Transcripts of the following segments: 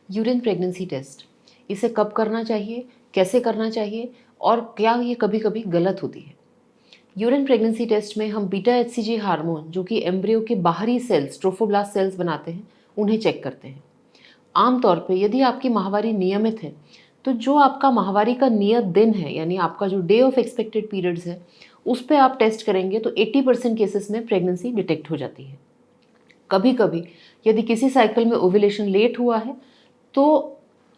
Urine pregnancy test, इसे कब करना चाहिए, कैसे करना चाहिए और क्या ये कभी कभी गलत होती है। यूरिन प्रेगनेंसी टेस्ट में हम बीटा एचसीजी हार्मोन, जो कि एम्ब्रियो के बाहरी सेल्स ट्रोफोब्लास्ट सेल्स बनाते हैं, उन्हें चेक करते हैं। आमतौर पे यदि आपकी माहवारी नियमित है तो जो आपका माहवारी का नियत दिन है, यानी आपका जो डे ऑफ एक्सपेक्टेड पीरियड्स है, उस पर आप टेस्ट करेंगे तो 80% केसेस में प्रेगनेंसी डिटेक्ट हो जाती है। कभी कभी यदि किसी साइकिल में ओव्यूलेशन लेट हुआ है तो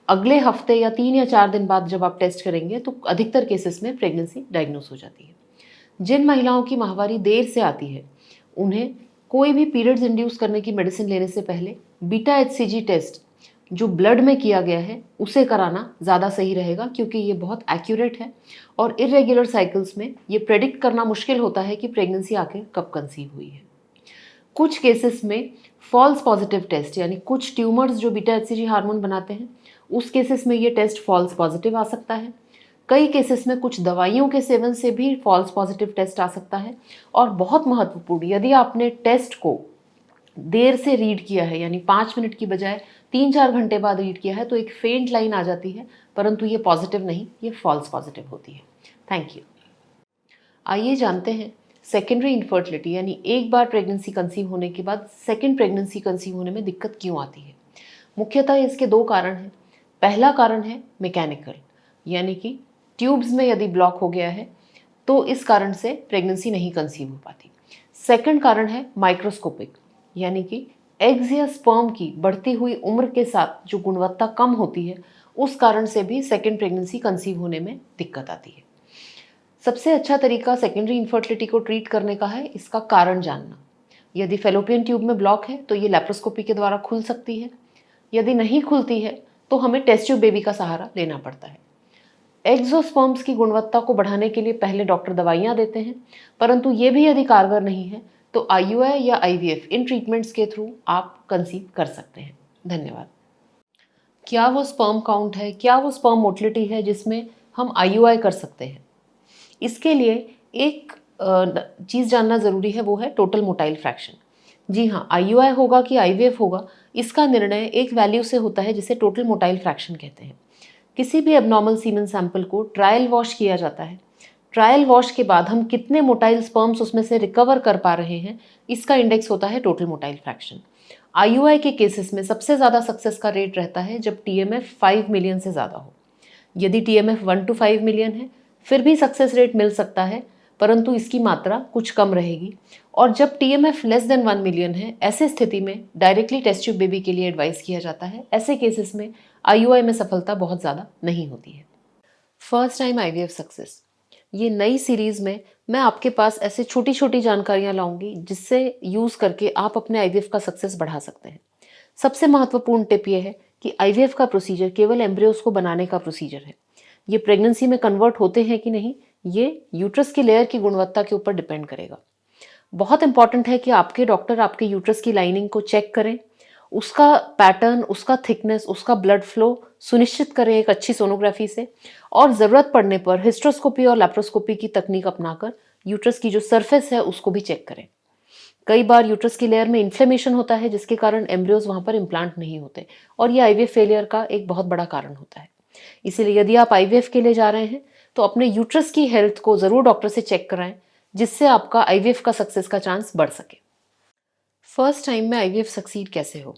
अगले हफ्ते या 3 या 4 दिन बाद जब आप टेस्ट करेंगे तो अधिकतर केसेस में प्रेगनेंसी डायग्नोस हो जाती है। जिन महिलाओं की माहवारी देर से आती है उन्हें कोई भी पीरियड्स इंड्यूस करने की मेडिसिन लेने से पहले बीटा एचसीजी टेस्ट जो ब्लड में किया गया है उसे कराना ज़्यादा सही रहेगा, क्योंकि ये बहुत एक्यूरेट है और इरेगुलर साइकिल्स में ये प्रेडिक्ट करना मुश्किल होता है कि प्रेगनेंसी आखिर कब कंसीव हुई है। कुछ केसेस में फॉल्स पॉजिटिव टेस्ट, यानी कुछ ट्यूमर्स जो बीटा एचसीजी हार्मोन बनाते हैं, उस केसेस में ये टेस्ट फॉल्स पॉजिटिव आ सकता है। कई केसेस में कुछ दवाइयों के सेवन से भी फॉल्स पॉजिटिव टेस्ट आ सकता है। और बहुत महत्वपूर्ण, यदि आपने टेस्ट को देर से रीड किया है, यानी 5 मिनट की बजाय 3-4 घंटे बाद रीड किया है, तो एक फेंट लाइन आ जाती है, परंतु ये पॉजिटिव नहीं, ये फॉल्स पॉजिटिव होती है। Thank you. आइए जानते हैं सेकेंडरी इनफर्टिलिटी, यानी एक बार प्रेगनेंसी कंसीव होने के बाद सेकेंड प्रेगनेंसी कंसीव होने में दिक्कत क्यों आती है। मुख्यतः इसके 2 कारण हैं। पहला कारण है मैकेनिकल, यानी कि ट्यूब्स में यदि ब्लॉक हो गया है तो इस कारण से प्रेगनेंसी नहीं कंसीव हो पाती। सेकंड कारण है माइक्रोस्कोपिक, यानी कि एग्स या स्पर्म की बढ़ती हुई उम्र के साथ जो गुणवत्ता कम होती है, उस कारण से भी सेकेंड प्रेगनेंसी कंसीव होने में दिक्कत आती है। सबसे अच्छा तरीका सेकेंडरी इनफर्टिलिटी को ट्रीट करने का है इसका कारण जानना। यदि फेलोपियन ट्यूब में ब्लॉक है तो ये लेप्रोस्कोपी के द्वारा खुल सकती है। यदि नहीं खुलती है तो हमें टेस्ट ट्यूब बेबी का सहारा लेना पड़ता है। एग्जोस्पर्म्स की गुणवत्ता को बढ़ाने के लिए पहले डॉक्टर दवाइयाँ देते हैं, परंतु ये भी यदि कारगर नहीं है तो IUI या IVF इन ट्रीटमेंट्स के थ्रू आप कंसीव कर सकते हैं। धन्यवाद। क्या वो स्पर्म काउंट है, क्या वो स्पर्म मोटिलिटी है जिसमें हम IUI कर सकते हैं? इसके लिए एक चीज़ जानना ज़रूरी है, वो है टोटल मोटाइल फ्रैक्शन। जी हाँ, IUI होगा कि IVF होगा, इसका निर्णय एक वैल्यू से होता है जिसे टोटल मोटाइल फ्रैक्शन कहते हैं। किसी भी एबनॉर्मल सीमेन सैंपल को ट्रायल वॉश किया जाता है। ट्रायल वॉश के बाद हम कितने मोटाइल स्पर्म्स उसमें से रिकवर कर पा रहे हैं, इसका इंडेक्स होता है टोटल मोटाइल फ्रैक्शन। IUI के केसेस में सबसे ज़्यादा सक्सेस का रेट रहता है जब TMF 5 मिलियन से ज़्यादा हो। यदि TMF 1 to 5 मिलियन है फिर भी सक्सेस रेट मिल सकता है, परंतु इसकी मात्रा कुछ कम रहेगी। और जब TMF लेस देन 1 मिलियन है, ऐसे स्थिति में डायरेक्टली टेस्ट ट्यूब बेबी के लिए एडवाइस किया जाता है। ऐसे केसेस में IUI में सफलता बहुत ज़्यादा नहीं होती है। फर्स्ट टाइम IVF सक्सेस, ये नई सीरीज़ में मैं आपके पास ऐसे छोटी छोटी जानकारियाँ लाऊंगी जिससे यूज़ करके आप अपने IVF का सक्सेस बढ़ा सकते हैं। सबसे महत्वपूर्ण टिप ये है कि IVF का प्रोसीजर केवल एम्ब्रियोज को बनाने का प्रोसीजर है। ये प्रेगनेंसी में कन्वर्ट होते हैं कि नहीं, ये यूट्रस की लेयर की गुणवत्ता के ऊपर डिपेंड करेगा। बहुत इंपॉर्टेंट है कि आपके डॉक्टर आपके यूट्रस की लाइनिंग को चेक करें, उसका पैटर्न, उसका थिकनेस, उसका ब्लड फ्लो सुनिश्चित करें एक अच्छी सोनोग्राफी से, और ज़रूरत पड़ने पर हिस्ट्रोस्कोपी और लैप्रोस्कोपी की तकनीक अपनाकर यूट्रस की जो सरफेस है उसको भी चेक करें। कई बार यूट्रस की लेयर में इन्फ्लेमेशन होता है जिसके कारण एम्ब्रियोज वहाँ पर इम्प्लांट नहीं होते, और ये IVF फेलियर का एक बहुत बड़ा कारण होता है। इसीलिए यदि आप IVF के लिए जा रहे हैं तो अपने यूट्रस की हेल्थ को ज़रूर डॉक्टर से चेक कराएं, जिससे आपका IVF का सक्सेस का चांस बढ़ सके। फर्स्ट टाइम में IVF सक्सीड कैसे हो,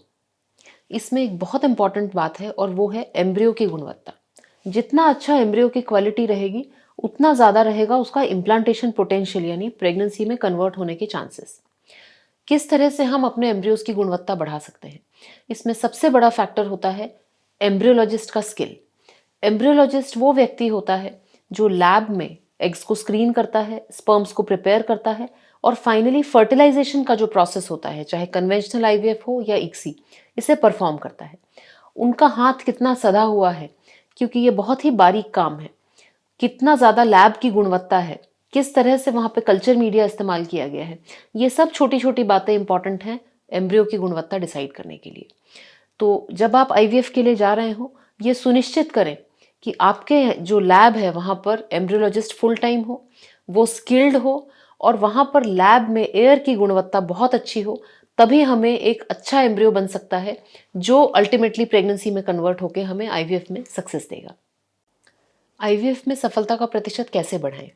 इसमें एक बहुत इंपॉर्टेंट बात है और वो है एम्ब्रियो की गुणवत्ता। जितना अच्छा एम्ब्रियो की क्वालिटी रहेगी उतना ज़्यादा रहेगा उसका इम्प्लांटेशन पोटेंशियल, यानी प्रेगनेंसी में कन्वर्ट होने के चांसेस। किस तरह से हम अपने एम्ब्रियोज की गुणवत्ता बढ़ा सकते हैं, इसमें सबसे बड़ा फैक्टर होता है एम्ब्रियोलॉजिस्ट का स्किल। एम्ब्रियोलॉजिस्ट वो व्यक्ति होता है जो लैब में एग्स को स्क्रीन करता है, स्पर्म्स को प्रिपेयर करता है, और फाइनली फर्टिलाइजेशन का जो प्रोसेस होता है, चाहे कन्वेंशनल IVF हो या ICSI, इसे परफॉर्म करता है। उनका हाथ कितना सधा हुआ है, क्योंकि ये बहुत ही बारीक काम है। कितना ज़्यादा लैब की गुणवत्ता है, किस तरह से वहाँ पे कल्चर मीडिया इस्तेमाल किया गया है, ये सब छोटी छोटी बातें इंपॉर्टेंट हैं एम्ब्रियो की गुणवत्ता डिसाइड करने के लिए। तो जब आप IVF के लिए जा रहे हो, ये सुनिश्चित करें कि आपके जो लैब है वहाँ पर एम्ब्रियोलॉजिस्ट फुल टाइम हो, वो स्किल्ड हो, और वहाँ पर लैब में एयर की गुणवत्ता बहुत अच्छी हो, तभी हमें एक अच्छा एम्ब्रियो बन सकता है जो अल्टीमेटली प्रेगनेंसी में कन्वर्ट होकर हमें आईवीएफ में सक्सेस देगा। आईवीएफ में सफलता का प्रतिशत कैसे बढ़ाएं?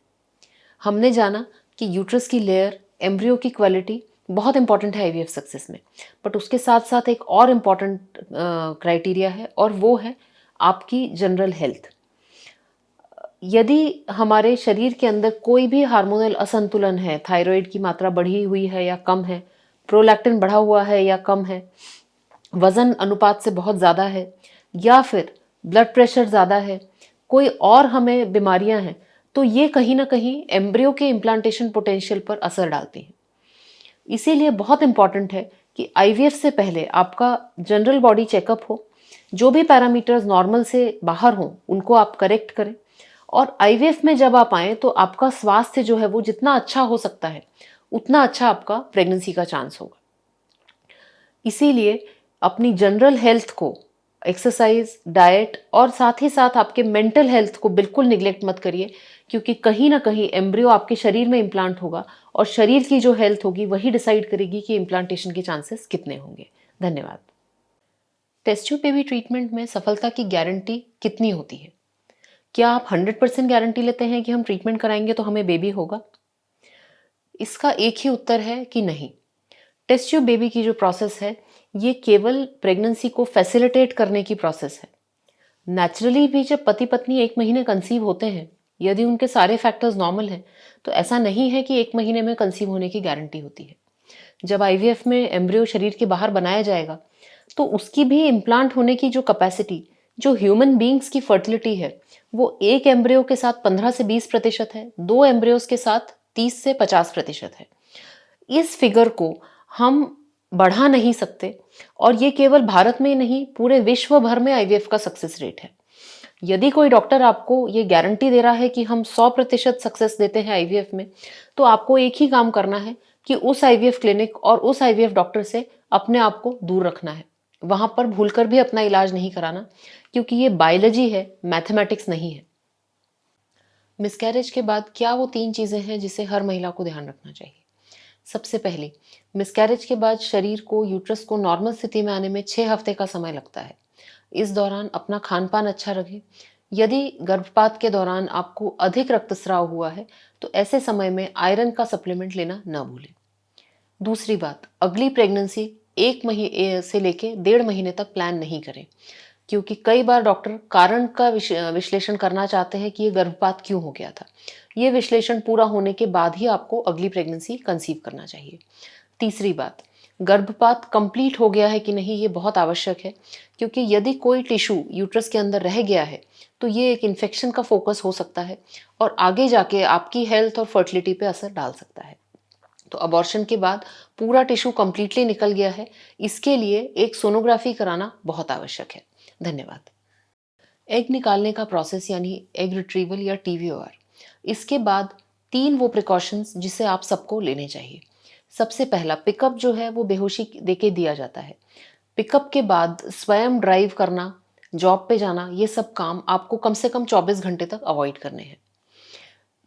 हमने जाना कि यूट्रस की लेयर, एम्ब्रियो की क्वालिटी बहुत इंपॉर्टेंट है आईवीएफ सक्सेस में, बट उसके साथ साथ एक और इम्पॉर्टेंट क्राइटेरिया है और वो है आपकी जनरल हेल्थ। यदि हमारे शरीर के अंदर कोई भी हार्मोनल असंतुलन है, थायराइड की मात्रा बढ़ी हुई है या कम है, प्रोलैक्टिन बढ़ा हुआ है या कम है, वजन अनुपात से बहुत ज़्यादा है, या फिर ब्लड प्रेशर ज़्यादा है, कोई और हमें बीमारियां हैं, तो ये कहीं ना कहीं एम्ब्रियो के इम्प्लांटेशन पोटेंशियल पर असर डालती हैं। इसीलिए बहुत इंपॉर्टेंट है कि आईवीएफ से पहले आपका जनरल बॉडी चेकअप हो, जो भी पैरामीटर्स नॉर्मल से बाहर हों उनको आप करेक्ट करें, और आईवीएफ में जब आप आएँ तो आपका स्वास्थ्य जो है वो जितना अच्छा हो सकता है उतना अच्छा आपका प्रेगनेंसी का चांस होगा। इसीलिए अपनी जनरल हेल्थ को, एक्सरसाइज, डाइट और साथ ही साथ आपके मेंटल हेल्थ को बिल्कुल निगलेक्ट मत करिए, क्योंकि कहीं ना कहीं एम्ब्रियो आपके शरीर में इम्प्लांट होगा और शरीर की जो हेल्थ होगी वही डिसाइड करेगी कि इम्प्लांटेशन के चांसेस कितने होंगे। धन्यवाद। टेस्ट ट्यूब बेबी ट्रीटमेंट में सफलता की गारंटी कितनी होती है? क्या आप 100% गारंटी लेते हैं कि हम ट्रीटमेंट कराएंगे तो हमें बेबी होगा? इसका एक ही उत्तर है कि नहीं। टेस्ट ट्यूब बेबी की जो प्रोसेस है ये केवल प्रेगनेंसी को फैसिलिटेट करने की प्रोसेस है। नेचुरली भी जब पति पत्नी 1 महीने कंसीव होते हैं, यदि उनके सारे फैक्टर्स नॉर्मल हैं, तो ऐसा नहीं है कि 1 महीने में कंसीव होने की गारंटी होती है। जब आईवीएफ में एम्ब्रियो शरीर के बाहर बनाया जाएगा तो उसकी भी इम्प्लांट होने की जो कैपेसिटी, जो ह्यूमन बींग्स की फर्टिलिटी है, वो एक एम्ब्रियो के साथ 15 से 20% है, 2 एम्ब्रियोज के साथ 30 से 50% है। इस फिगर को हम बढ़ा नहीं सकते, और ये केवल भारत में नहीं पूरे विश्व भर में आईवीएफ का सक्सेस रेट है। यदि कोई डॉक्टर आपको ये गारंटी दे रहा है कि हम 100% सक्सेस देते हैं आईवीएफ में, तो आपको एक ही काम करना है कि उस आईवीएफ क्लिनिक और उस आईवीएफ डॉक्टर से अपने आप को दूर रखना है। वहां पर भूलकर भी अपना इलाज नहीं कराना, क्योंकि ये बायोलॉजी है, मैथमेटिक्स नहीं है। मिसकैरेज के बाद क्या वो 3 चीजें हैं जिसे हर महिला को ध्यान रखना चाहिए? सबसे पहले, मिसकैरेज के बाद शरीर को, यूट्रस को नॉर्मल स्थिति में आने में 6 हफ्ते का समय लगता है। इस दौरान अपना खान पान अच्छा रखें। यदि गर्भपात के दौरान आपको अधिक रक्तस्राव हुआ है तो ऐसे समय में आयरन का सप्लीमेंट लेना न भूलें। दूसरी बात, अगली प्रेगनेंसी 1 महीने से लेके 1.5 महीने तक प्लान नहीं करें, क्योंकि कई बार डॉक्टर कारण का विश्लेषण करना चाहते हैं कि ये गर्भपात क्यों हो गया था। ये विश्लेषण पूरा होने के बाद ही आपको अगली प्रेगनेंसी कंसीव करना चाहिए। तीसरी बात, गर्भपात कंप्लीट हो गया है कि नहीं ये बहुत आवश्यक है, क्योंकि यदि कोई टिश्यू यूट्रस के अंदर रह गया है तो ये एक इन्फेक्शन का फोकस हो सकता है और आगे जाके आपकी हेल्थ और फर्टिलिटी पे असर डाल सकता है। तो अबॉर्शन के बाद पूरा टिश्यू कंप्लीटली निकल गया है, इसके लिए एक सोनोग्राफी कराना बहुत आवश्यक है। धन्यवाद। एग निकालने का प्रोसेस यानी एग रिट्रीवल या टीवीओआर, इसके बाद 3 वो प्रिकॉशंस जिसे आप सबको लेने चाहिए। सबसे पहला, पिकअप जो है वो बेहोशी देके दिया जाता है। पिकअप के बाद स्वयं ड्राइव करना, जॉब पे जाना, ये सब काम आपको कम से कम 24 घंटे तक अवॉइड करने हैं।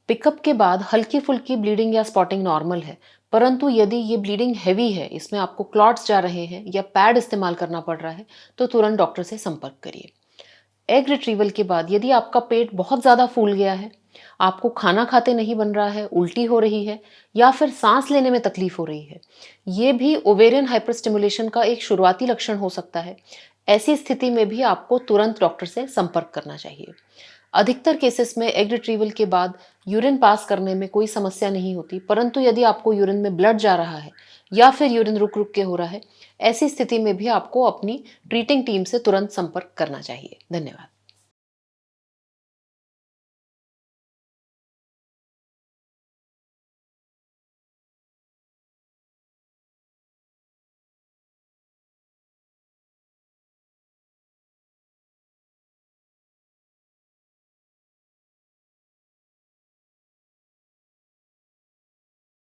पिकअप के बाद हल्की फुल्की ब्लीडिंग या स्पॉटिंग नॉर्मल है, परंतु यदि ये ब्लीडिंग हैवी है, इसमें आपको क्लॉट्स जा रहे हैं या पैड इस्तेमाल करना पड़ रहा है, तो तुरंत डॉक्टर से संपर्क करिए। एग रिट्रीवल के बाद यदि आपका पेट बहुत ज़्यादा फूल गया है, आपको खाना खाते नहीं बन रहा है, उल्टी हो रही है या फिर सांस लेने में तकलीफ हो रही है, ये भी ओवेरियन हाइपरस्टिमुलेशन का एक शुरुआती लक्षण हो सकता है। ऐसी स्थिति में भी आपको तुरंत डॉक्टर से संपर्क करना चाहिए। अधिकतर केसेस में एग रिट्रीवल के बाद यूरिन पास करने में कोई समस्या नहीं होती, परंतु यदि आपको यूरिन में ब्लड जा रहा है या फिर यूरिन रुक रुक के हो रहा है, ऐसी स्थिति में भी आपको अपनी ट्रीटिंग टीम से तुरंत संपर्क करना चाहिए। धन्यवाद।